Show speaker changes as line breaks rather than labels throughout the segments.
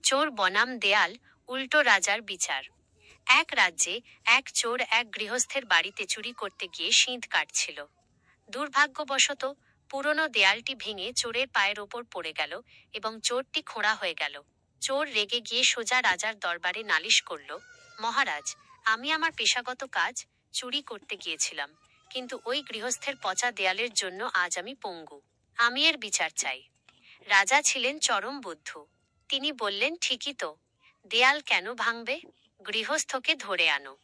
চোর বনাম দেয়াল, উল্টো রাজার বিচার। এক রাজ্যে এক চোর এক গৃহস্থের বাড়িতে চুরি করতে গিয়ে সিঁধ কাটছিল। দুর্ভাগ্যবশত পুরনো দেয়ালটি ভেঙে চোরের পায়ের ওপর পড়ে গেল এবং চোরটি খোঁড়া হয়ে গেল। চোর রেগে গিয়ে সোজা রাজার দরবারে নালিশ করল, মহারাজ, আমি আমার পেশাগত কাজ, চুরি করতে গিয়েছিলাম, কিন্তু ওই গৃহস্থের পচা দেয়ালের জন্য আজ আমি পঙ্গু। আমি এর বিচার চাই। রাজা ছিলেন চরম বুদ্ধু। তিনি বললেন, ঠিকই তো, দেয়াল কেন ভাঙবে? গৃহস্থকে ধরে আনো।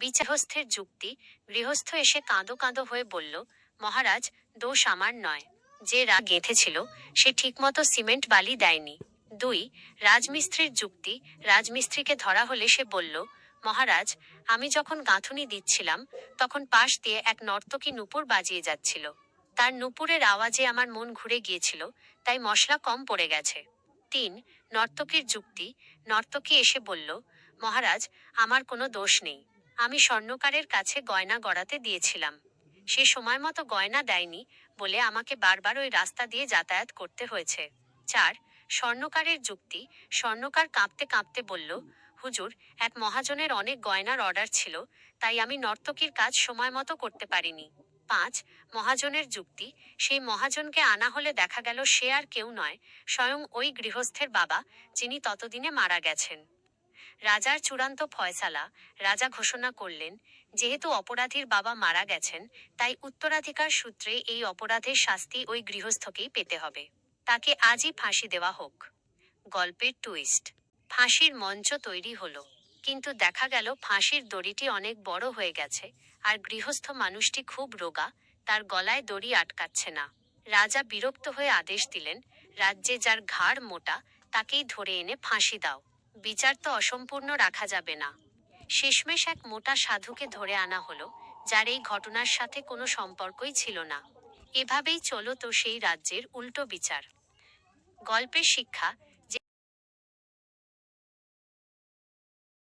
গৃহস্থের যুক্তি। গৃহস্থ এসে কাঁদো কাঁদো হয়ে বলল, মহারাজ, দোষ আমার নয়। যে গেঁথেছিল সে ঠিকমতো সিমেন্ট বালি দেয়নি। 2, রাজমিস্ত্রির যুক্তি। রাজমিস্ত্রিকে ধরা হলে সে বলল, মহারাজ, আমি যখন গাঁথুনি দিচ্ছিলাম তখন পাশ দিয়ে এক নর্তকী নূপুর বাজিয়ে যাচ্ছিল। তার নূপুরের আওয়াজে আমার মন ঘুরে গিয়েছিল, তাই মশলা কম পড়ে গেছে। 3, নর্তকীর যুক্তি। নর্তকী এসে বলল, মহারাজ, আমার কোনো দোষ নেই। আমি স্বর্ণকারের কাছে গয়না গড়াতে দিয়েছিলাম। সে সময় মতো গয়না দেয়নি বলে আমাকে বারবার ওই রাস্তা দিয়ে যাতায়াত করতে হয়েছে। 4, স্বর্ণকারের যুক্তি। স্বর্ণকার কাঁপতে কাঁপতে বলল, হুজুর, এক মহাজনের অনেক গয়নার অর্ডার ছিল, তাই আমি নর্তকীর কাজ সময় মতো করতে পারিনি। 5, মহাজনের যুক্তি। সেই মহাজনকে আনা হলে দেখা গেল সে আর কেউ নয়, স্বয়ং ওই গৃহস্থের বাবা, যিনি ততদিনে মারা গেছেন। রাজার চূড়ান্ত ফয়সালা। রাজা ঘোষণা করলেন, যেহেতু অপরাধীর বাবা মারা গেছেন, তাই উত্তরাধিকার সূত্রে এই অপরাধের শাস্তি ওই গৃহস্থকেই পেতে হবে। তাকে আজই ফাঁসি দেওয়া হোক। গল্পের টুইস্ট। ফাঁসির মঞ্চ তৈরি হলো, কিন্তু দেখা গেল ফাঁসির দড়িটি অনেক বড় হয়ে গেছে, আর গৃহস্থ মানুষটি খুব রোগা, তার গলায় দড়ি আটকাচ্ছে না। রাজা বিরক্ত হয়ে আদেশ দিলেন, রাজ্যে যার ঘাড় মোটা তাকেই ধরে এনে ফাঁসি দাও। বিচার তো অসম্পূর্ণ রাখা যাবে না। শেষমেশ এক মোটা সাধুকে ধরে আনা হলো, যার এই ঘটনার সাথে কোনো সম্পর্কই ছিল না। এভাবেই চলো তো সেই রাজ্যের উল্টো বিচার। গল্পের শিক্ষা।